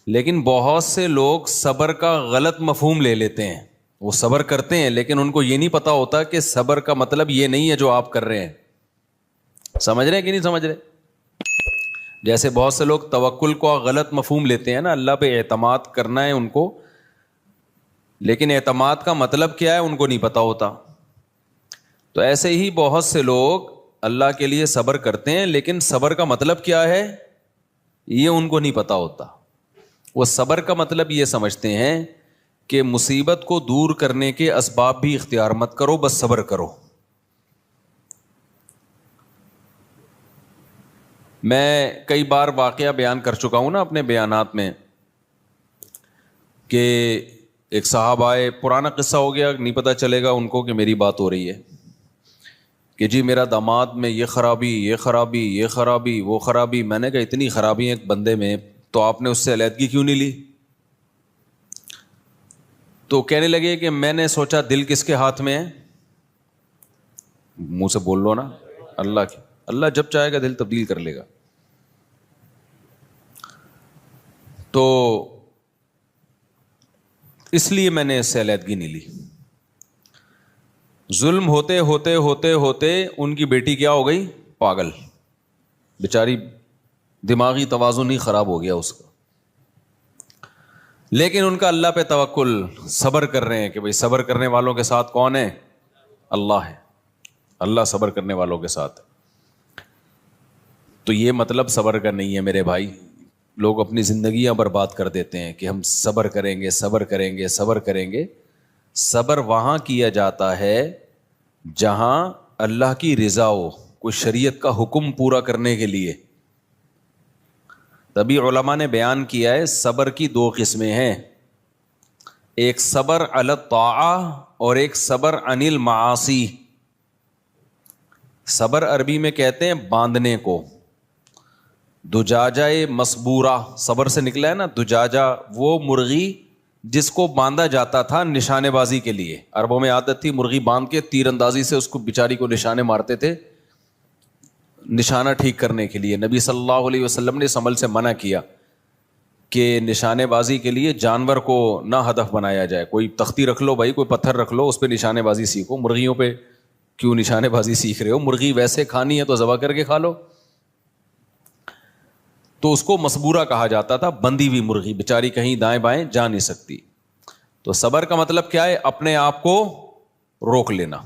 لیکن بہت سے لوگ صبر کا غلط مفہوم لے لیتے ہیں. وہ صبر کرتے ہیں لیکن ان کو یہ نہیں پتا ہوتا کہ صبر کا مطلب یہ نہیں ہے جو آپ کر رہے ہیں. سمجھ رہے ہیں کہ نہیں سمجھ رہے؟ جیسے بہت سے لوگ توکل کو غلط مفہوم لیتے ہیں نا، اللہ پہ اعتماد کرنا ہے ان کو، لیکن اعتماد کا مطلب کیا ہے ان کو نہیں پتا ہوتا. تو ایسے ہی بہت سے لوگ اللہ کے لیے صبر کرتے ہیں لیکن صبر کا مطلب کیا ہے یہ ان کو نہیں پتا ہوتا. وہ صبر کا مطلب یہ سمجھتے ہیں کہ مصیبت کو دور کرنے کے اسباب بھی اختیار مت کرو، بس صبر کرو. میں کئی بار واقعہ بیان کر چکا ہوں نا اپنے بیانات میں کہ ایک صاحب آئے، پرانا قصہ ہو گیا، نہیں پتہ چلے گا ان کو کہ میری بات ہو رہی ہے، کہ جی میرا داماد میں یہ خرابی یہ خرابی یہ خرابی وہ خرابی. میں نے کہا اتنی خرابی ایک بندے میں تو آپ نے اس سے علیحدگی کیوں نہیں لی؟ تو کہنے لگے کہ میں نے سوچا دل کس کے ہاتھ میں ہے. منہ سے بول لو نا، اللہ کے. اللہ جب چاہے گا دل تبدیل کر لے گا. تو اس لیے میں نے اس سے علیحدگی نہیں لی. ظلم ہوتے ہوتے ہوتے ہوتے ان کی بیٹی کیا ہو گئی؟ پاگل. بیچاری دماغی توازن ہی خراب ہو گیا اس کا. لیکن ان کا اللہ پہ توکل، صبر کر رہے ہیں کہ بھئی صبر کرنے والوں کے ساتھ کون ہے؟ اللہ ہے. اللہ صبر کرنے والوں کے ساتھ. تو یہ مطلب صبر کا نہیں ہے میرے بھائی. لوگ اپنی زندگیاں برباد کر دیتے ہیں کہ ہم صبر کریں گے صبر کریں گے صبر کریں گے. صبر وہاں کیا جاتا ہے جہاں اللہ کی رضا ہو، کوئی شریعت کا حکم پورا کرنے کے لیے. تبھی علماء نے بیان کیا ہے صبر کی دو قسمیں ہیں، ایک صبر علی الطاعہ اور ایک صبر عن المعاصی. صبر عربی میں کہتے ہیں باندھنے کو. دجاجہ مسبورہ صبر سے نکلا ہے نا. دجاجہ وہ مرغی جس کو باندھا جاتا تھا نشانے بازی کے لیے. عربوں میں عادت تھی مرغی باندھ کے تیر اندازی سے اس کو بیچاری کو نشانے مارتے تھے نشانہ ٹھیک کرنے کے لیے. نبی صلی اللہ علیہ وسلم نے اس عمل سے منع کیا کہ نشانے بازی کے لیے جانور کو نہ ہدف بنایا جائے. کوئی تختی رکھ لو بھائی، کوئی پتھر رکھ لو، اس پہ نشانے بازی سیکھو. مرغیوں پہ کیوں نشانے بازی سیکھ رہے ہو؟ مرغی ویسے کھانی ہے تو ذبح کر کے کھا لو. تو اس کو مسبورہ کہا جاتا تھا، بندھی ہوئی مرغی، بیچاری کہیں دائیں بائیں جا نہیں سکتی. تو صبر کا مطلب کیا ہے؟ اپنے آپ کو روک لینا.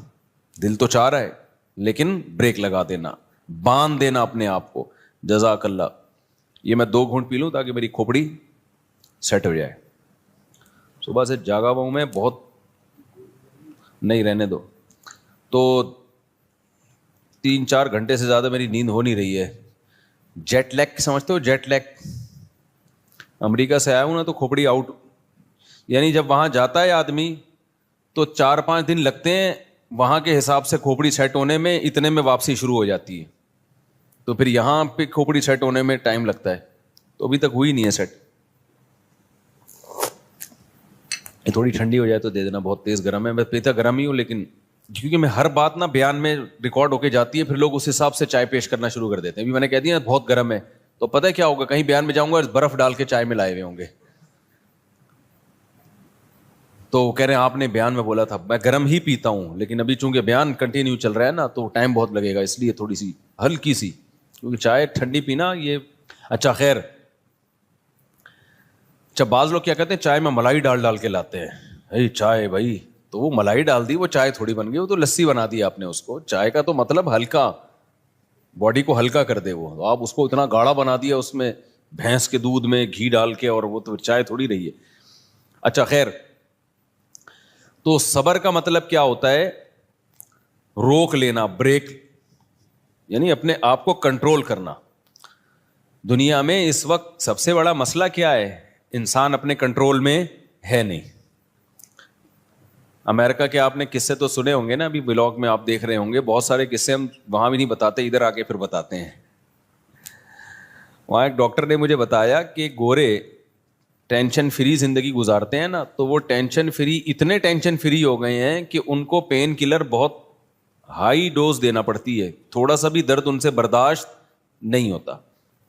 دل تو چاہ رہا ہے لیکن بریک لگا دینا، باندھ دینا اپنے آپ کو. جزاک اللہ. یہ میں 2 گھونٹ پی لوں تاکہ میری کھوپڑی سیٹ ہو جائے. صبح سے جاگا ہوا ہوں میں بہت. نہیں رہنے دو. تو 3-4 گھنٹے سے زیادہ میری نیند ہو نہیں رہی ہے. جیٹ لیگ سمجھتے ہو؟ Jet league. امریکہ سے آیا ہوں نا تو کھوپڑی آؤٹ. یعنی جب وہاں جاتا ہے آدمی تو 4-5 دن لگتے ہیں وہاں کے حساب سے کھوپڑی سیٹ ہونے میں، اتنے میں واپسی شروع ہو جاتی ہے. تو پھر یہاں پہ کھوپڑی سیٹ ہونے میں ٹائم لگتا ہے. تو ابھی تک ہوئی نہیں ہے سیٹ. یہ تھوڑی ٹھنڈی ہو جائے تو دے دینا، بہت تیز گرم ہے. میں پیتا گرم ہی ہوں لیکن کیونکہ میں ہر بات نا بیان میں ریکارڈ ہو کے جاتی ہے، پھر لوگ اس حساب سے چائے پیش کرنا شروع کر دیتے ہیں. ابھی میں نے کہہ دیا بہت گرم ہے تو پتہ ہے کیا ہوگا، کہیں بیان میں جاؤں گا برف ڈال کے چائے میں لائے ہوئے ہوں گے. تو وہ کہہ رہے ہیں آپ نے بیان میں بولا تھا. میں گرم ہی پیتا ہوں لیکن ابھی چونکہ بیان کنٹینیو چل رہا ہے نا تو ٹائم بہت لگے گا، اس لیے تھوڑی سی ہلکی سی، کیونکہ چائے ٹھنڈی پینا یہ اچھا. خیر، اچھا بعض لوگ کیا کہتے ہیں چائے میں ملائی ڈال کے لاتے ہیں. چائے بھائی تو وہ ملائی ڈال دی، وہ چائے تھوڑی بن گئی، وہ تو لسی بنا دی آپ نے اس کو. چائے کا تو مطلب ہلکا، باڈی کو ہلکا کر دے. وہ آپ اس کو اتنا گاڑھا بنا دیا اس میں بھینس کے دودھ میں گھی ڈال کے، اور وہ تو چائے تھوڑی رہی ہے. اچھا خیر، تو صبر کا مطلب کیا ہوتا ہے؟ روک لینا، بریک، یعنی اپنے آپ کو کنٹرول کرنا. دنیا میں اس وقت سب سے بڑا مسئلہ کیا ہے؟ انسان اپنے کنٹرول میں ہے نہیں. امریکہ کے آپ نے قصے تو سنے ہوں گے نا، ابھی بلاگ میں آپ دیکھ رہے ہوں گے بہت سارے قصے. ہم وہاں بھی نہیں بتاتے، ادھر آ کے پھر بتاتے ہیں. وہاں ایک ڈاکٹر نے مجھے بتایا کہ گورے ٹینشن فری زندگی گزارتے ہیں نا، تو وہ ٹینشن فری، اتنے ٹینشن فری ہو گئے ہیں کہ ان کو پین کلر بہت ہائی ڈوز دینا پڑتی ہے. تھوڑا سا بھی درد ان سے برداشت نہیں ہوتا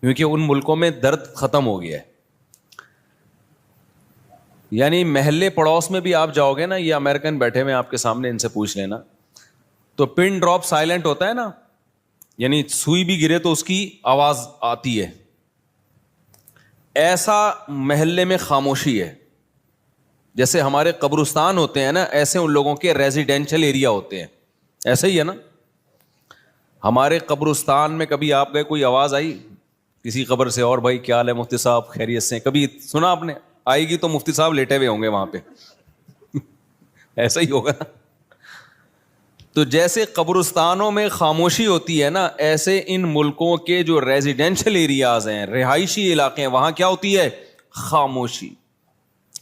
کیونکہ ان ملکوں میں درد ختم ہو گیا ہے. یعنی محلے پڑوس میں بھی آپ جاؤ گے نا, یہ امریکن بیٹھے ہوئے آپ کے سامنے, ان سے پوچھ لینا, تو پن ڈراپ سائلنٹ ہوتا ہے نا, یعنی سوئی بھی گرے تو اس کی آواز آتی ہے, ایسا محلے میں خاموشی ہے. جیسے ہمارے قبرستان ہوتے ہیں نا, ایسے ان لوگوں کے ریزیڈینشل ایریا ہوتے ہیں, ایسا ہی ہے نا. ہمارے قبرستان میں کبھی آپ گئے, کوئی آواز آئی کسی قبر سے, اور بھائی کیا حال ہے مفتی صاحب, خیریت سے, کبھی سنا آپ نے؟ آئے گی تو مفتی صاحب لیٹے ہوئے ہوں گے وہاں پہ, ایسا ہی ہوگا نا. تو جیسے قبرستانوں میں خاموشی ہوتی ہے نا, ایسے ان ملکوں کے جو ریزیڈینشل ایریاز ہیں, رہائشی علاقے ہیں, وہاں کیا ہوتی ہے؟ خاموشی.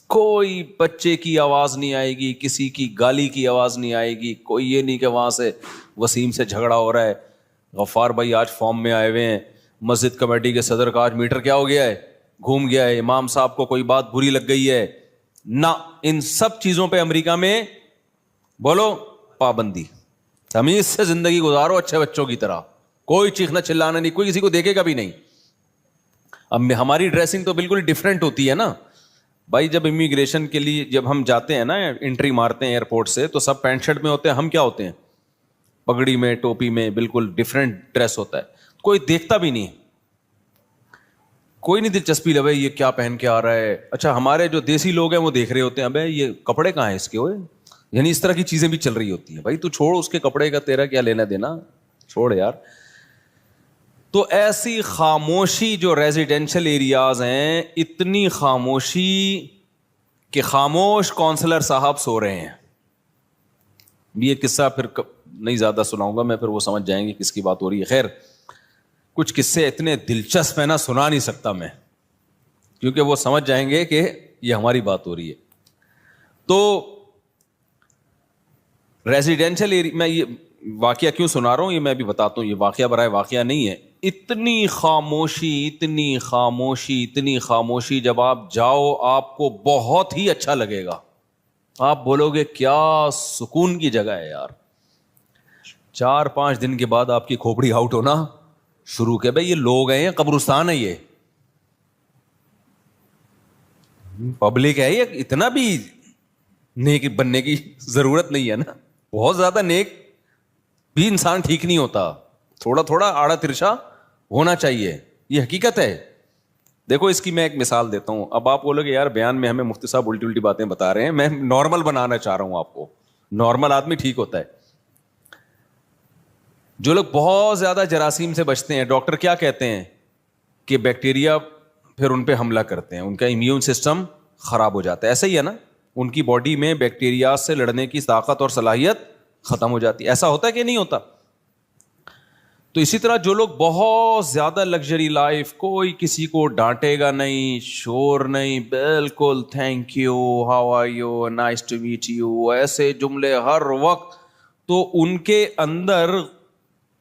کوئی بچے کی آواز نہیں آئے گی, کسی کی گالی کی آواز نہیں آئے گی, کوئی یہ نہیں کہ وہاں سے وسیم سے جھگڑا ہو رہا ہے, غفار بھائی آج فارم میں آئے ہوئے ہیں, مسجد کمیٹی کے صدر کا آج میٹر کیا ہو گیا ہے, گھوم گیا ہے, امام صاحب کو کوئی بات بری لگ گئی ہے. نہ, ان سب چیزوں پہ امریکہ میں بولو پابندی. تمیز سے زندگی گزارو اچھے بچوں کی طرح, کوئی چیخنا چلانا نہیں, کوئی کسی کو دیکھے گا بھی نہیں. اب ہماری ڈریسنگ تو بالکل ڈفرینٹ ہوتی ہے نا بھائی. جب امیگریشن کے لیے جب ہم جاتے ہیں نا, انٹری مارتے ہیں ایئرپورٹ سے, تو سب پینٹ شرٹ میں ہوتے ہیں, ہم کیا ہوتے ہیں؟ پگڑی میں, ٹوپی میں, بالکل ڈفرینٹ ڈریس ہوتا ہے, کوئی دیکھتا بھی نہیں, کوئی نہیں دلچسپی لے بھائی یہ کیا پہن کے آ رہا ہے. اچھا ہمارے جو دیسی لوگ ہیں وہ دیکھ رہے ہوتے ہیں, ابے یہ کپڑے کہاں ہیں اس کے ہوئے, یعنی اس طرح کی چیزیں بھی چل رہی ہوتی ہیں. بھائی تو چھوڑ اس کے کپڑے کا, تیرا کیا لینا دینا, چھوڑ یار. تو ایسی خاموشی جو ریزیڈینشل ایریاز ہیں, اتنی خاموشی کہ خاموش کونسلر صاحب سو رہے ہیں. یہ قصہ پھر نہیں زیادہ سناؤں گا میں, پھر وہ سمجھ جائیں گے کس کی بات ہو رہی ہے. خیر, کچھ قصے اتنے دلچسپ ہیں نا, سنا نہیں سکتا میں, کیونکہ وہ سمجھ جائیں گے کہ یہ ہماری بات ہو رہی ہے. تو ریزیڈینشل ایریا, میں یہ واقعہ کیوں سنا رہا ہوں یہ میں بھی بتاتا ہوں, یہ واقعہ برائے واقعہ نہیں ہے. اتنی خاموشی, اتنی خاموشی, اتنی خاموشی, جب آپ جاؤ آپ کو بہت ہی اچھا لگے گا. آپ بولو گے کیا سکون کی جگہ ہے یار. 4-5 دن کے بعد آپ کی کھوپڑی آؤٹ ہونا شروع کہ بھائی یہ لوگ ہیں, قبرستان ہے, یہ پبلک ہے, یہ اتنا بھی نیک بننے کی ضرورت نہیں ہے نا. بہت زیادہ نیک بھی انسان ٹھیک نہیں ہوتا, تھوڑا تھوڑا آڑا ترچا ہونا چاہیے, یہ حقیقت ہے. دیکھو اس کی میں ایک مثال دیتا ہوں. اب آپ بولو گے یار بیان میں ہمیں مفتی صاحب الٹی الٹی باتیں بتا رہے ہیں, میں نارمل بنانا چاہ رہا ہوں آپ کو. نارمل آدمی ٹھیک ہوتا ہے. جو لوگ بہت زیادہ جراثیم سے بچتے ہیں, ڈاکٹر کیا کہتے ہیں کہ بیکٹیریا پھر ان پہ حملہ کرتے ہیں, ان کا امیون سسٹم خراب ہو جاتا ہے. ایسا ہی ہے نا, ان کی باڈی میں بیکٹیریا سے لڑنے کی طاقت اور صلاحیت ختم ہو جاتی ہے. ایسا ہوتا ہے کہ نہیں ہوتا؟ تو اسی طرح جو لوگ بہت زیادہ لگژری لائف, کوئی کسی کو ڈانٹے گا نہیں, شور نہیں, بالکل thank you, how are you, nice to meet you, ایسے جملے ہر وقت, تو ان کے اندر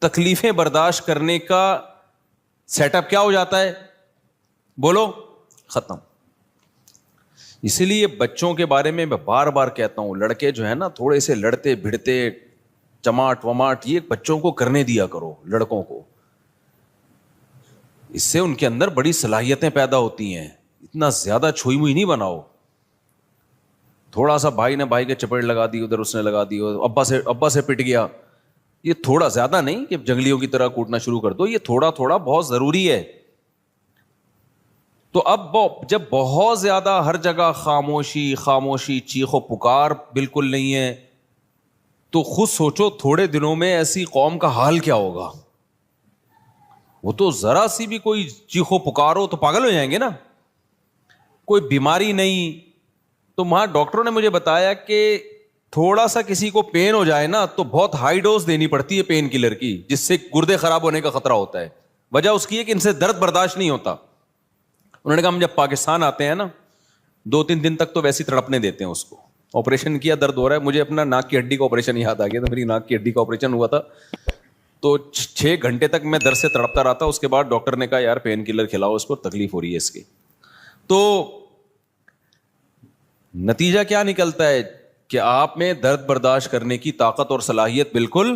تکلیفیں برداشت کرنے کا سیٹ اپ کیا ہو جاتا ہے؟ بولو, ختم. اسی لیے بچوں کے بارے میں بار بار کہتا ہوں, لڑکے جو ہے نا تھوڑے سے لڑتے بھڑتے, چماٹ وماٹ, یہ بچوں کو کرنے دیا کرو, لڑکوں کو. اس سے ان کے اندر بڑی صلاحیتیں پیدا ہوتی ہیں. اتنا زیادہ چھوئی موئی نہیں بناؤ. تھوڑا سا بھائی نے بھائی کے چپیٹ لگا دی, ادھر اس نے لگا دی, ابا سے پٹ گیا, یہ تھوڑا زیادہ نہیں کہ جنگلیوں کی طرح کوٹنا شروع کر دو, یہ تھوڑا تھوڑا بہت ضروری ہے. تو اب جب بہت زیادہ ہر جگہ خاموشی خاموشی, چیخ و پکار بالکل نہیں ہے, تو خود سوچو تھوڑے دنوں میں ایسی قوم کا حال کیا ہوگا. وہ تو ذرا سی بھی کوئی چیخ و پکارو تو پاگل ہو جائیں گے نا. کوئی بیماری نہیں, تو وہاں ڈاکٹروں نے مجھے بتایا کہ تھوڑا سا کسی کو پین ہو جائے نا تو بہت ہائی ڈوز دینی پڑتی ہے پین کلر کی, جس سے گردے خراب ہونے کا خطرہ ہوتا ہے. وجہ اس کی ہے کہ ان سے درد برداشت نہیں ہوتا. انہوں نے کہا ہم جب پاکستان آتے ہیں نا 2-3 دن تک تو ویسے تڑپنے دیتے ہیں اس کو. آپریشن کیا, درد ہو رہا ہے, مجھے اپنا ناک کی ہڈی کا آپریشن یاد آ گیا تھا. میری ناک کی ہڈی کا آپریشن ہوا تھا, تو 6 گھنٹے تک میں درد سے تڑپتا رہا تھا. اس کے بعد ڈاکٹر نے کہا یار پین کلر کھلاؤ, اس کو تکلیف ہو رہی ہے اس کی. تو نتیجہ کیا نکلتا ہے کہ آپ میں درد برداشت کرنے کی طاقت اور صلاحیت بالکل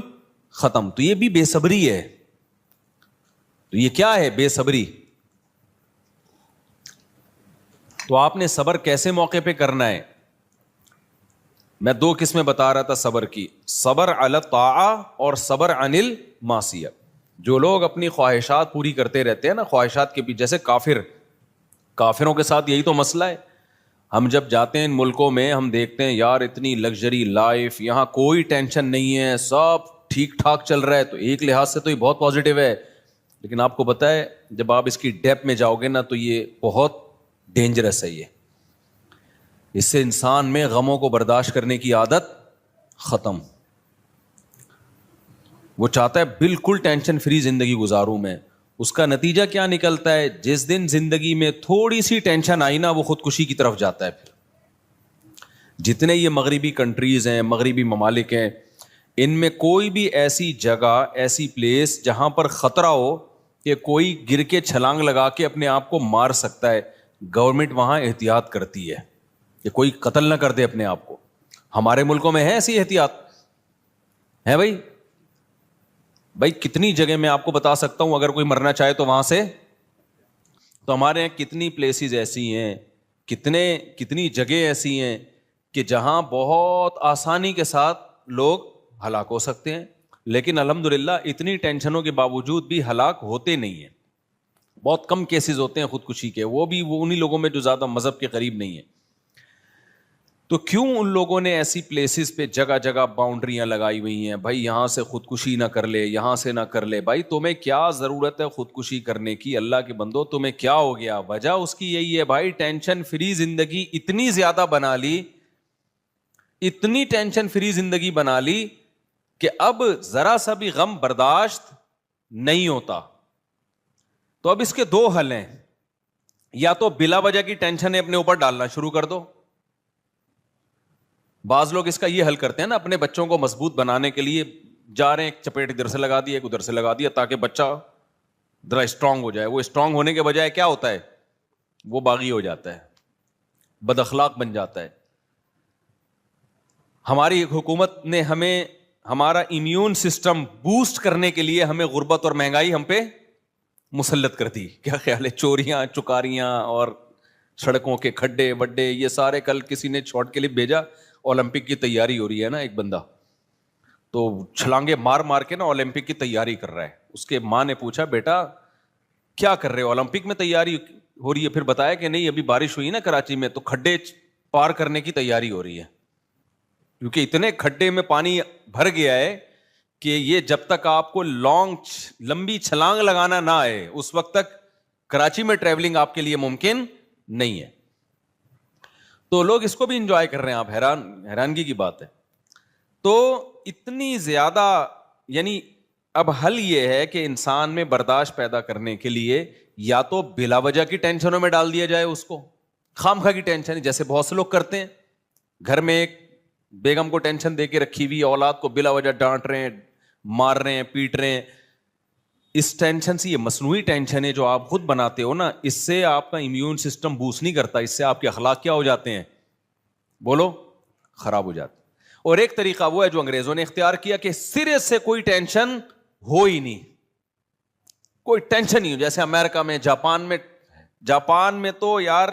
ختم. تو یہ بھی بے صبری ہے. تو یہ کیا ہے بے صبری؟ تو آپ نے صبر کیسے موقع پہ کرنا ہے؟ میں 2 قسمیں بتا رہا تھا صبر کی، صبر علی الطاعہ اور صبر عن المعصیہ. جو لوگ اپنی خواہشات پوری کرتے رہتے ہیں نا، خواہشات کے پیچھے، جیسے کافروں کے ساتھ یہی تو مسئلہ ہے. ہم جب جاتے ہیں ان ملکوں میں، ہم دیکھتے ہیں یار اتنی لگژری لائف، یہاں کوئی ٹینشن نہیں ہے، سب ٹھیک ٹھاک چل رہا ہے، تو ایک لحاظ سے تو یہ بہت پازیٹیو ہے. لیکن آپ کو پتہ ہے جب آپ اس کی ڈیپ میں جاؤ گے نا تو یہ بہت ڈینجرس ہے. اس سے انسان میں غموں کو برداشت کرنے کی عادت ختم. وہ چاہتا ہے بالکل ٹینشن فری زندگی گزاروں میں. اس کا نتیجہ کیا نکلتا ہے؟ جس دن زندگی میں تھوڑی سی ٹینشن آئی نا، وہ خودکشی کی طرف جاتا ہے. پھر جتنے یہ مغربی کنٹریز ہیں، مغربی ممالک ہیں، ان میں کوئی بھی ایسی جگہ، ایسی پلیس جہاں پر خطرہ ہو کہ کوئی گر کے چھلانگ لگا کے اپنے آپ کو مار سکتا ہے، گورنمنٹ وہاں احتیاط کرتی ہے کہ کوئی قتل نہ کر دے اپنے آپ کو. ہمارے ملکوں میں ہے ایسی احتیاط؟ ہے بھائی کتنی جگہ میں آپ کو بتا سکتا ہوں، اگر کوئی مرنا چاہے تو وہاں سے. تو ہمارے یہاں کتنی پلیسز ایسی ہیں، کتنی جگہ ایسی ہیں کہ جہاں بہت آسانی کے ساتھ لوگ ہلاک ہو سکتے ہیں. لیکن الحمدللہ اتنی ٹینشنوں کے باوجود بھی ہلاک ہوتے نہیں ہیں. بہت کم کیسز ہوتے ہیں خودکشی کے، وہ بھی انہی لوگوں میں جو زیادہ مذہب کے قریب نہیں ہیں. تو کیوں ان لوگوں نے ایسی پلیسز پہ جگہ جگہ باؤنڈریاں لگائی ہوئی ہیں؟ بھائی یہاں سے خودکشی نہ کر لے، یہاں سے نہ کر لے. بھائی تمہیں کیا ضرورت ہے خودکشی کرنے کی؟ اللہ کے بندو تمہیں کیا ہو گیا؟ وجہ اس کی یہی ہے بھائی، ٹینشن فری زندگی اتنی زیادہ بنا لی، اتنی ٹینشن فری زندگی بنا لی کہ اب ذرا سا بھی غم برداشت نہیں ہوتا. تو اب اس کے 2 حل ہیں. یا تو بلا وجہ کی ٹینشن اپنے اوپر ڈالنا شروع کر دو. بعض لوگ اس کا یہ حل کرتے ہیں نا، اپنے بچوں کو مضبوط بنانے کے لیے جا رہے ہیں، ایک چپیٹ ادھر سے لگا دی، ایک ادھر سے لگا دیا، تاکہ بچہ ذرا اسٹرانگ ہو جائے. وہ اسٹرانگ ہونے کے بجائے کیا ہوتا ہے؟ وہ باغی ہو جاتا ہے، بد اخلاق بن جاتا ہے. ہماری حکومت نے ہمیں ہمارا امیون سسٹم بوسٹ کرنے کے لیے ہمیں غربت اور مہنگائی ہم پہ مسلط کر دی. کیا خیال ہے؟ چوریاں چکاریاں اور سڑکوں کے کھڈے وڈے، یہ سارے. کل کسی نے شارٹ کلپ بھیجا، اولمپک کی تیاری ہو رہی ہے نا، ایک بندہ تو چھلانگے مار مار کے نا اولمپک کی تیاری کر رہا ہے. اس کے ماں نے پوچھا بیٹا کیا کر رہے ہو؟ اولمپک میں تیاری ہو رہی ہے. پھر بتایا کہ نہیں، ابھی بارش ہوئی نا کراچی میں، تو کھڈے پار کرنے کی تیاری ہو رہی ہے، کیونکہ اتنے کھڈے میں پانی بھر گیا ہے کہ یہ جب تک آپ کو لمبی چھلانگ لگانا نہ آئے اس وقت تک کراچی میں ٹریولنگ آپ کے لیے ممکن نہیں ہے. تو لوگ اس کو بھی انجوائے کر رہے ہیں. آپ حیرانگی کی بات ہے. تو اتنی زیادہ، یعنی اب حل یہ ہے کہ انسان میں برداشت پیدا کرنے کے لیے یا تو بلا وجہ کی ٹینشنوں میں ڈال دیا جائے اس کو، خامخواہ کی ٹینشن، جیسے بہت سے لوگ کرتے ہیں. گھر میں ایک بیگم کو ٹینشن دے کے رکھی ہوئی، اولاد کو بلا وجہ ڈانٹ رہے ہیں، مار رہے ہیں، پیٹ رہے ہیں. اس ٹینشن سے، یہ مصنوعی ٹینشن ہے جو آپ خود بناتے ہو نا، اس سے آپ کا امیون سسٹم بوسٹ نہیں کرتا، اس سے آپ کے اخلاق کیا ہو جاتے ہیں؟ بولو، خراب ہو جاتے. اور ایک طریقہ وہ ہے جو انگریزوں نے اختیار کیا کہ سرے سے کوئی ٹینشن ہو ہی نہیں، کوئی ٹینشن نہیں ہو. جیسے امریکہ میں، جاپان میں تو یار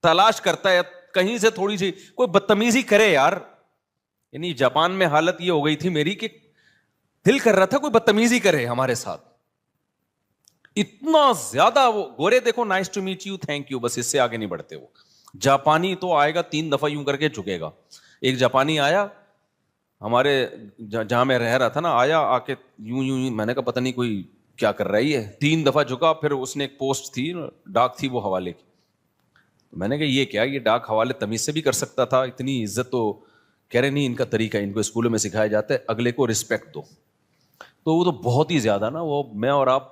تلاش کرتا ہے کہیں سے تھوڑی سی کوئی بدتمیزی کرے یار. یعنی جاپان میں حالت یہ ہو گئی تھی میری کہ دل کر رہا تھا کوئی بدتمیزی کرے ہمارے ساتھ. اتنا زیادہ وہ گورے دیکھو، nice to meet you, thank you, بس اس سے آگے نہیں بڑھتے. وہ جاپانی تو آئے گا 3 دفعہ یوں کر کے جھکے گا. ایک جاپانی آیا ہمارے جہاں میں رہ رہا تھا نا، آیا آ کے یوں، میں نے کہا پتہ نہیں کوئی کیا کر رہی ہے. 3 دفعہ جھکا. پھر اس نے ایک پوسٹ تھی، ڈاک تھی وہ حوالے کی. میں نے کہا یہ کیا، یہ ڈاک حوالے تمیز سے بھی کر سکتا تھا، اتنی عزت. تو کہہ رہے نہیں، ان کا طریقہ، ان کو اسکولوں میں سکھایا جاتا ہے اگلے کو رسپیکٹ دو. تو وہ تو بہت ہی زیادہ نا، وہ میں اور آپ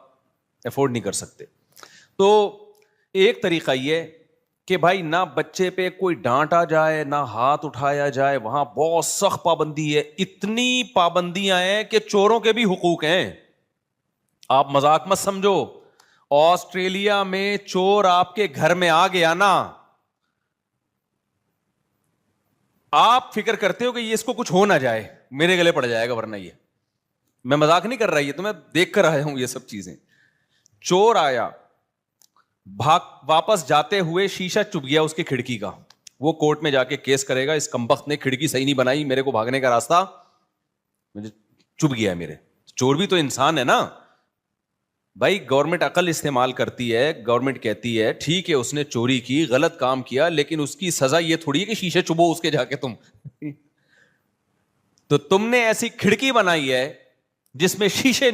افورڈ نہیں کر سکتے. تو ایک طریقہ یہ کہ بھائی نہ بچے پہ کوئی ڈانٹا جائے، نہ ہاتھ اٹھایا جائے. وہاں بہت سخت پابندی ہے، اتنی پابندیاں ہیں کہ چوروں کے بھی حقوق ہیں. آپ مذاق مت سمجھو. آسٹریلیا میں چور آپ کے گھر میں آ گیا نا، آپ فکر کرتے ہو کہ یہ اس کو کچھ ہو نہ جائے، میرے گلے پڑ جائے گا ورنہ. یہ میں مذاق نہیں کر رہا، یہ تو میں دیکھ کر آیا ہوں یہ سب چیزیں. چور آیا، واپس جاتے ہوئے شیشہ چپ گیا اس کی کھڑکی کا, وہ کورٹ میں جا کے کیس کرے گا, اس کمبخت نے کھڑکی صحیح نہیں بنائی, میرے کو بھاگنے کا راستہ مجھے چپ گیا میرے. چور بھی تو انسان ہے نا بھائی. گورنمنٹ عقل استعمال کرتی ہے, گورنمنٹ کہتی ہے ٹھیک ہے اس نے چوری کی, غلط کام کیا, لیکن اس کی سزا یہ تھوڑی ہے کہ شیشے چبو اس کے جا کے تم. تو تم نے ایسی کھڑکی بنائی ہے جس میں شیشے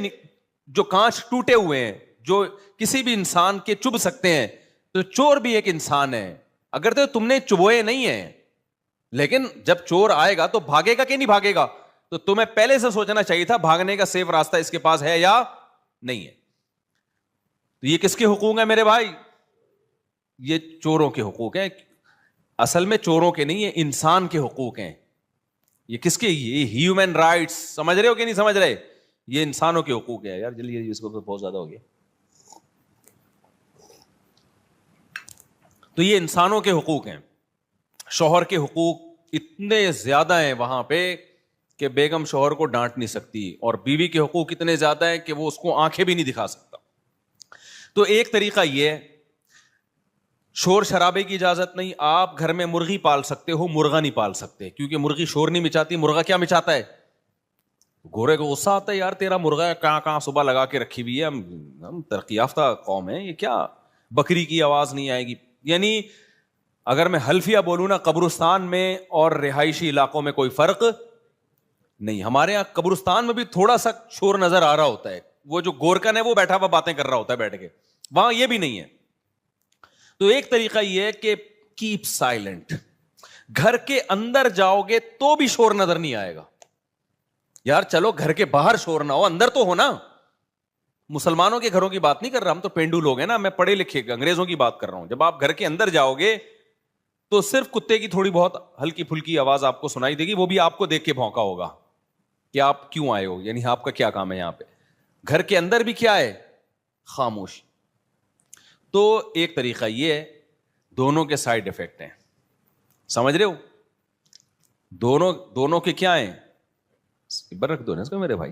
جو کانچ ٹوٹے ہوئے ہیں, جو کسی بھی انسان کے چبھ سکتے ہیں. تو چور بھی ایک انسان ہے, اگر تو تم نے چبوئے نہیں ہیں, لیکن جب چور آئے گا تو بھاگے گا کہ نہیں بھاگے گا. تو تمہیں پہلے سے سوچنا چاہیے تھا بھاگنے کا سیف راستہ اس کے پاس ہے یا نہیں ہے. تو یہ کس کے حقوق ہیں میرے بھائی؟ یہ چوروں کے حقوق ہیں. اصل میں چوروں کے نہیں, یہ انسان کے حقوق ہیں. یہ کس کے؟ یہ ہیومن رائٹس. سمجھ رہے ہو کہ نہیں سمجھ رہے؟ یہ انسانوں کے حقوق ہے. یار جلدی اس کو بہت زیادہ ہو گیا. تو یہ انسانوں کے حقوق ہیں. شوہر کے حقوق اتنے زیادہ ہیں وہاں پہ کہ بیگم شوہر کو ڈانٹ نہیں سکتی, اور بیوی کے حقوق اتنے زیادہ ہیں کہ وہ اس کو آنکھیں بھی نہیں دکھا سکتا. تو ایک طریقہ یہ ہے, شور شرابے کی اجازت نہیں. آپ گھر میں مرغی پال سکتے ہو, مرغا نہیں پال سکتے, کیونکہ مرغی شور نہیں مچاتی. مرغا کیا مچاتا ہے؟ گورے کو غصہ آتا ہے, یار تیرا مرغا کہاں صبح لگا کے رکھی ہوئی ہے, ہم ترقی یافتہ قوم ہے, یہ کیا بکری کی آواز نہیں آئے گی. یعنی اگر میں حلفیہ بولوں نا, قبرستان میں اور رہائشی علاقوں میں کوئی فرق نہیں. ہمارے یہاں قبرستان میں بھی تھوڑا سا شور نظر آ رہا ہوتا ہے, وہ جو گورکن ہے وہ بیٹھا ہوا باتیں کر رہا ہوتا ہے بیٹھ کے, وہاں یہ بھی نہیں ہے. تو ایک طریقہ یہ ہے کہ کیپ سائلنٹ. گھر کے اندر جاؤ گے تو بھی شور نظر نہیں آئے گا. یار چلو گھر کے باہر شور نہ ہو, اندر تو ہو نا. مسلمانوں کے گھروں کی بات نہیں کر رہا, ہم تو پینڈو لوگ ہیں نا, میں پڑھے لکھے انگریزوں کی بات کر رہا ہوں. جب آپ گھر کے اندر جاؤ گے تو صرف کتے کی تھوڑی بہت ہلکی پھلکی آواز آپ کو سنائی دے گی, وہ بھی آپ کو دیکھ کے بھونکا ہوگا کہ آپ کیوں آئے ہو, یعنی آپ کا کیا کام ہے یہاں پہ. گھر کے اندر بھی کیا ہے؟ خاموش. تو ایک طریقہ یہ ہے, دونوں کے سائیڈ افیکٹ ہیں, سمجھ رہے ہو؟ دونوں کے کیا ہیں؟ رکھ دو نا اس کو میرے بھائی.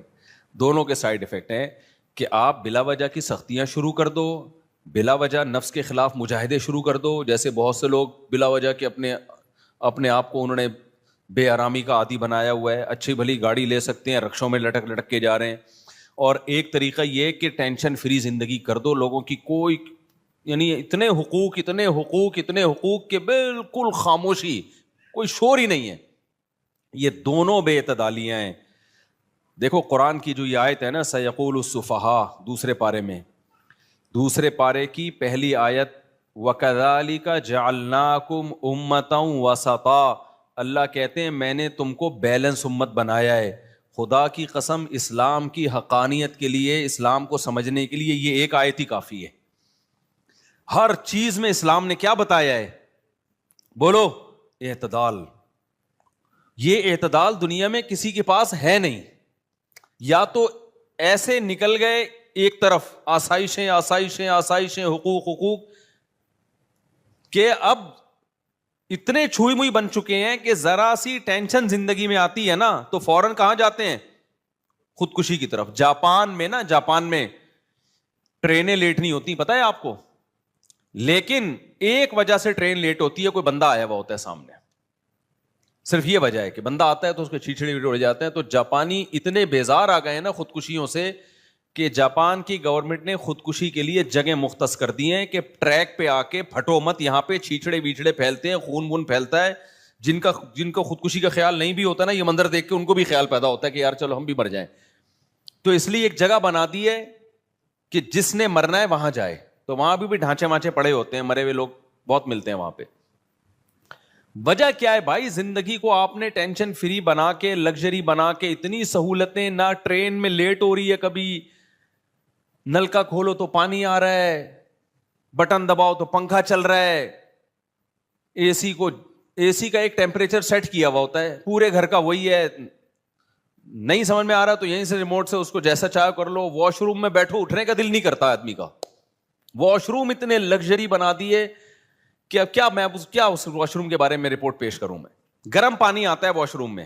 دونوں کے سائیڈ افیکٹ ہیں کہ آپ بلا وجہ کی سختیاں شروع کر دو, بلا وجہ نفس کے خلاف مجاہدے شروع کر دو. جیسے بہت سے لوگ بلا وجہ کے اپنے آپ کو انہوں نے بے آرامی کا عادی بنایا ہوا ہے. اچھی بھلی گاڑی لے سکتے ہیں, رکشوں میں لٹک لٹک کے جا رہے ہیں. اور ایک طریقہ یہ کہ ٹینشن فری زندگی کر دو. لوگوں کی کوئی یعنی اتنے حقوق کہ بالکل خاموشی, کوئی شور ہی نہیں ہے. یہ دونوں بے اعتدالیاں ہیں. دیکھو قرآن کی جو یہ آیت ہے نا, سیقول السفہاء, دوسرے پارے کی پہلی آیت, وَكَذَلِكَ جَعَلْنَاكُمْ أُمَّةً وَسَطًا, اللہ کہتے ہیں میں نے تم کو بیلنس امت بنایا ہے. خدا کی قسم اسلام کی حقانیت کے لیے, اسلام کو سمجھنے کے لیے یہ ایک آیت ہی کافی ہے. ہر چیز میں اسلام نے کیا بتایا ہے؟ بولو, اعتدال. یہ اعتدال دنیا میں کسی کے پاس ہے نہیں. یا تو ایسے نکل گئے ایک طرف, آسائشیں, حقوق کہ اب اتنے چھوئی موئی بن چکے ہیں کہ ذرا سی ٹینشن زندگی میں آتی ہے نا تو فوراً کہاں جاتے ہیں؟ خودکشی کی طرف. جاپان میں ٹرینیں لیٹ نہیں ہوتی, پتہ ہے آپ کو, لیکن ایک وجہ سے ٹرین لیٹ ہوتی ہے, کوئی بندہ آیا ہوا ہوتا ہے سامنے. صرف یہ وجہ ہے کہ بندہ آتا ہے تو اس کے چھیچڑے اڑ جاتے ہیں. تو جاپانی اتنے بیزار آ گئے ہیں نا خودکشیوں سے کہ جاپان کی گورنمنٹ نے خودکشی کے لیے جگہ مختص کر دی ہیں کہ ٹریک پہ آ کے پھٹو مت, یہاں پہ چھیچڑے ویچڑے پھیلتے ہیں, خون پھیلتا ہے. جن کا خودکشی کا خیال نہیں بھی ہوتا نا, یہ منظر دیکھ کے ان کو بھی خیال پیدا ہوتا ہے کہ یار چلو ہم بھی مر جائیں. تو اس لیے ایک جگہ بنا دی ہے کہ جس نے مرنا ہے وہاں جائے. تو وہاں بھی ڈھانچے مانچے پڑے ہوتے ہیں, مرے ہوئے لوگ بہت ملتے ہیں وہاں پہ. وجہ کیا ہے بھائی؟ زندگی کو آپ نے ٹینشن فری بنا کے, لگژری بنا کے, اتنی سہولتیں, نہ ٹرین میں لیٹ ہو رہی ہے کبھی, نل کا کھولو تو پانی آ رہا ہے, بٹن دباؤ تو پنکھا چل رہا ہے, اے سی کا ایک ٹیمپریچر سیٹ کیا ہوا ہوتا ہے, پورے گھر کا وہی ہے. نہیں سمجھ میں آ رہا تو یہیں سے ریموٹ سے اس کو جیسا چاہے کر لو. واش روم میں بیٹھو, اٹھنے کا دل نہیں کرتا آدمی کا. واش روم اتنے لگژری بنا دیے کہ اب کیا اس واش روم کے بارے میں رپورٹ پیش کروں میں. گرم پانی آتا ہے واش روم میں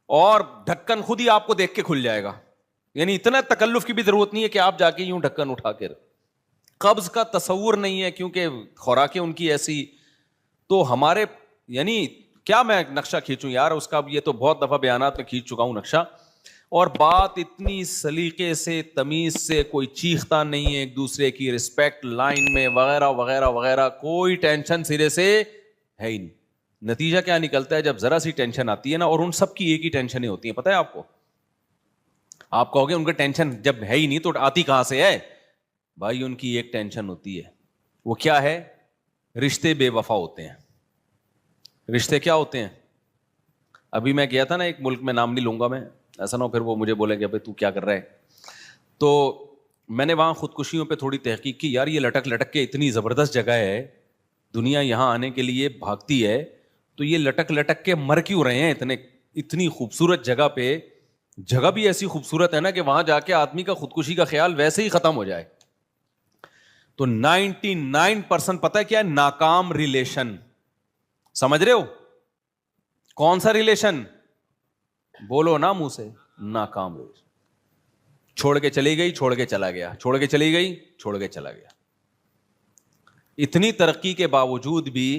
اور ڈھکن خود ہی آپ کو دیکھ کے کھل جائے گا. یعنی اتنا تکلف کی بھی ضرورت نہیں ہے کہ آپ جا کے یوں ڈھکن اٹھا کے. قبض کا تصور نہیں ہے کیونکہ خوراکیں ان کی ایسی. تو ہمارے یعنی کیا میں نقشہ کھینچوں یار اس کا, یہ تو بہت دفعہ بیانات میں کھینچ چکا ہوں نقشہ. اور بات اتنی سلیقے سے تمیز سے, کوئی چیختا نہیں ہے ایک دوسرے کی رسپیکٹ لائن میں وغیرہ وغیرہ وغیرہ, کوئی ٹینشن سرے سے ہے ہی نہیں. نتیجہ کیا نکلتا ہے جب ذرا سی ٹینشن آتی ہے نا, اور ان سب کی ایک ہی ٹینشنیں ہوتی ہیں, پتہ ہے آپ کو. آپ کہو گے ان کا ٹینشن جب ہے ہی نہیں تو آتی کہاں سے ہے؟ بھائی ان کی ایک ٹینشن ہوتی ہے, وہ کیا ہے؟ رشتے بے وفا ہوتے ہیں. رشتے کیا ہوتے ہیں؟ ابھی میں گیا تھا نا ایک ملک میں, نام نہیں لوں گا میں, ایسا نہ ہو پھر وہ مجھے بولیں کہ بھائی تو کیا کر رہا ہے. تو میں نے وہاں خودکشیوں پہ تھوڑی تحقیق کی. یار یہ لٹک لٹک کے اتنی زبردست جگہ ہے, دنیا یہاں آنے کے لیے بھاگتی ہے, تو یہ لٹک لٹک کے مر کیوں رہے ہیں اتنی خوبصورت جگہ پہ. جگہ بھی ایسی خوبصورت ہے نا کہ وہاں جا کے آدمی کا خودکشی کا خیال ویسے ہی ختم ہو جائے. تو 99% پتہ ہے کیا ہے؟ ناکام ریلیشن. سمجھ رہے ہو کون سا ریلیشن؟ بولو نا منہ سے, ناکام ریلیشن. چھوڑ کے چلی گئی, چھوڑ کے چلا گیا, چھوڑ کے چلی گئی, چھوڑ کے چلا گیا. اتنی ترقی کے باوجود بھی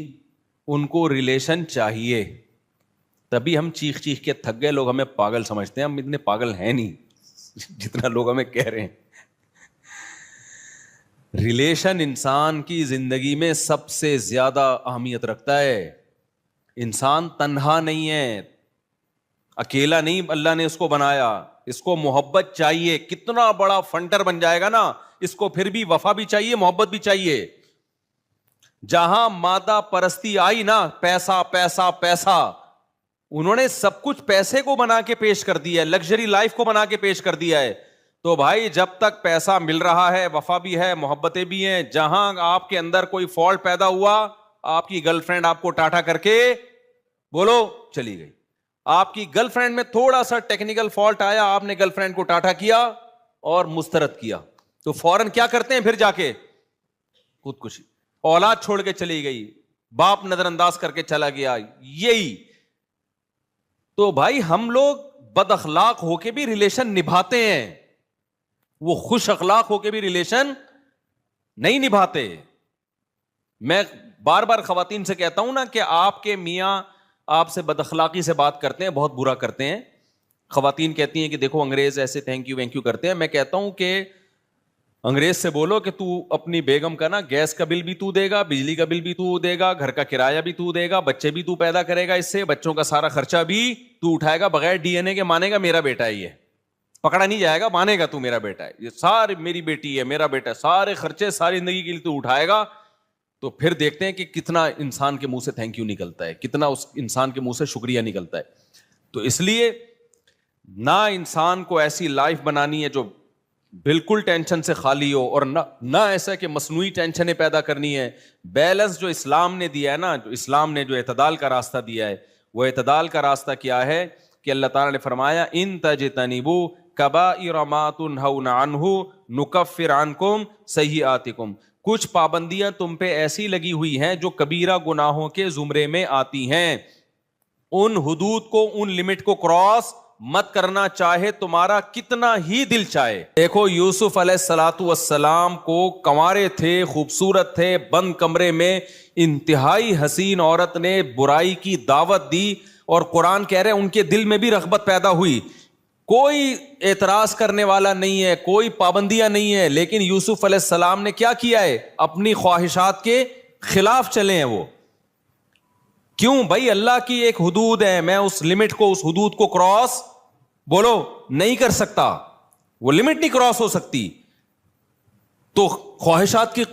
ان کو ریلیشن چاہیے. تبھی ہم چیخ چیخ کے تھک گئے, لوگ ہمیں پاگل سمجھتے ہیں. ہم اتنے پاگل ہیں نہیں جتنا لوگ ہمیں کہہ رہے ہیں. ریلیشن انسان کی زندگی میں سب سے زیادہ اہمیت رکھتا ہے. انسان تنہا نہیں ہے, اکیلا نہیں اللہ نے اس کو بنایا, اس کو محبت چاہیے. کتنا بڑا فنٹر بن جائے گا نا, اس کو پھر بھی وفا بھی چاہیے, محبت بھی چاہیے. جہاں مادہ پرستی آئی نا, پیسہ پیسہ پیسہ, انہوں نے سب کچھ پیسے کو بنا کے پیش کر دیا ہے, لگژری لائف کو بنا کے پیش کر دیا ہے. تو بھائی جب تک پیسہ مل رہا ہے, وفا بھی ہے, محبتیں بھی ہیں. جہاں آپ کے اندر کوئی فالٹ پیدا ہوا, آپ کی گرل فرینڈ آپ کو ٹاٹا کر کے بولو چلی گئی. آپ کی گرل فرینڈ میں تھوڑا سا ٹیکنیکل فالٹ آیا, آپ نے گرل فرینڈ کو ٹاٹا کیا اور مسترد کیا, تو فوراً کیا کرتے ہیں پھر جا کے؟ خودکشی. اولاد چھوڑ کے چلی گئی, باپ نظر انداز کر کے چلا گیا. یہی تو بھائی ہم لوگ بد اخلاق ہو کے بھی ریلیشن نبھاتے ہیں, وہ خوش اخلاق ہو کے بھی ریلیشن نہیں نبھاتے. میں بار بار خواتین سے کہتا ہوں نا کہ آپ کے میاں آپ سے بد اخلاقی سے بات کرتے ہیں, بہت برا کرتے ہیں. خواتین کہتی ہیں کہ دیکھو انگریز ایسے تھینک یو وینک یو کرتے ہیں. میں کہتا ہوں کہ انگریز سے بولو کہ تو اپنی بیگم کا نا گیس کا بل بھی تو دے گا, بجلی کا بل بھی تو دے گا, گھر کا کرایہ بھی تو دے گا, بچے بھی تو پیدا کرے گا, اس سے بچوں کا سارا خرچہ بھی تو اٹھائے گا, بغیر ڈی این اے کے مانے گا میرا بیٹا ہے, یہ پکڑا نہیں جائے گا, مانے گا تو میرا بیٹا ہے, یہ ساری میری بیٹی ہے, میرا بیٹا ہے, سارے خرچے ساری زندگی کے لیے تو اٹھائے گا. تو پھر دیکھتے ہیں کہ کتنا انسان کے منہ سے تھینک یو نکلتا ہے, کتنا اس انسان کے منہ سے شکریہ نکلتا ہے. تو اس لیے نہ انسان کو ایسی لائف بنانی ہے جو بالکل ٹینشن سے خالی ہو, اور نہ ایسا کہ مصنوعی ٹینشنیں پیدا کرنی ہے. بیلنس جو اسلام نے دیا ہے نا, جو اسلام نے جو اعتدال کا راستہ دیا ہے, وہ اعتدال کا راستہ کیا ہے کہ اللہ تعالیٰ نے فرمایا ان تجتنبوا کبائر ما تنہون عنہ نکفر عنکم سیئاتکم. کچھ پابندیاں تم پہ ایسی لگی ہوئی ہیں جو کبیرہ گناہوں کے زمرے میں آتی ہیں, ان حدود کو, ان لمٹ کو کراس مت کرنا, چاہے تمہارا کتنا ہی دل چاہے. دیکھو یوسف علیہ الصلوۃ والسلام کو کنوارے تھے, خوبصورت تھے, بند کمرے میں انتہائی حسین عورت نے برائی کی دعوت دی, اور قرآن کہہ رہے ہیں ان کے دل میں بھی رغبت پیدا ہوئی. کوئی اعتراض کرنے والا نہیں ہے, کوئی پابندیاں نہیں ہے, لیکن یوسف علیہ السلام نے کیا کیا ہے؟ اپنی خواہشات کے خلاف چلے ہیں وہ. کیوں بھائی؟ اللہ کی ایک حدود ہے, میں اس لمٹ کو, اس حدود کو کراس بولو نہیں کر سکتا, وہ لمٹ نہیں کراس ہو سکتی. تو خواہشات کی